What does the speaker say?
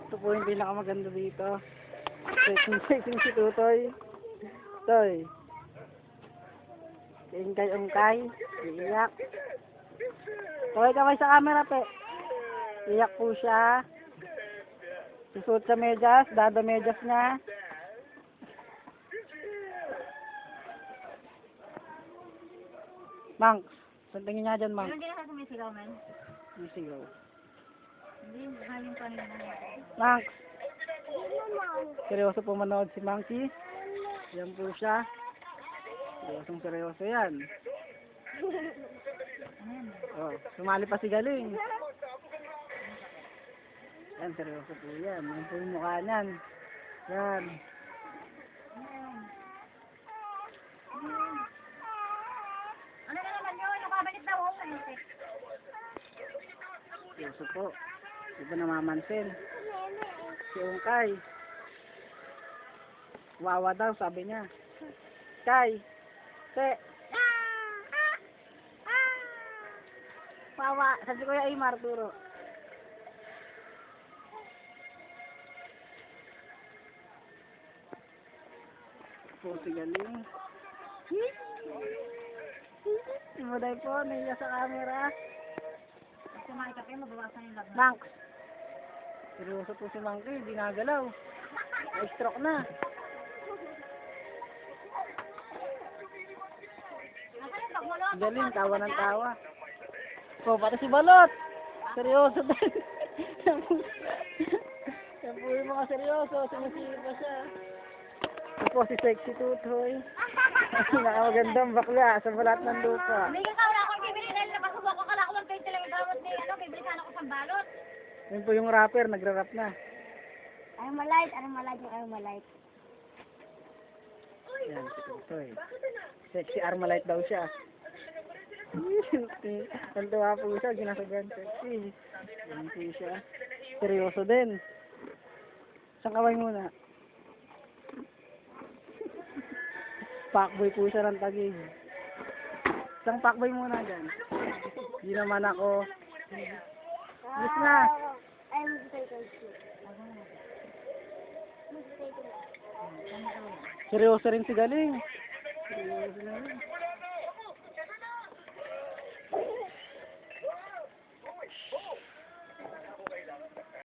Ito po yung pinakamaganda dito. Sexing si Tutoy. Toy. Ungkay. Iiyak. Toy, kamay sa camera, pe. Iiyak po siya. Susuot sa medyas. Dada medyas niya. Manks. Saan tingin niya dyan, Manks? Hindi na sa sumisigaw, man. Sumisigaw. Hindi, mahalin pa rin naman. Manks. Seryoso po manood si Monkey. Yan po siya. Seryoso yan. Oh, sumali pa si Galing. Yan, seryoso po yan. Yan po yung mukha niyan. Yan. Ano na naman yun? Nakabalik daw ako. Seryoso po. Di ba namamansin? Si Ungkay. Wawa daw, sabi niya. Kay. Te. Wawa. Sabi ko yung Aymar, turo. Po si Galing. Imuday po, naiya sa camera. Kasi makita kayo, mabawasan yung laban. Manks. Seryoso po si Monkey, hindi nagalaw. Na-stroke na. Galing, tawa ng tawa. Po, pati si Balot. Seryoso din. Yan po yung mga seryoso. Sumisipa siya. Yan po si Sexy Tutoy. Nakamagandang bakla sa balat ng lupa. Hindi ka wala akong bibili dahil napasubukan ka na ako mag-paint lang yung gamot ni bibili sana ako sa balot. Yan po yung rapper, nagra-rap na. Armalite. Yan, si Tutoy. Sexy Armalite daw siya. Ang tuwa po siya, ginasabihan sexy. Yan po siya. Seryoso din. Isang kaway muna. Pakboy po siya ng tagig. Isang pakboy muna dyan. Hindi naman ako. Yes na. Seryoso rin si Galing. Seryoso na rin.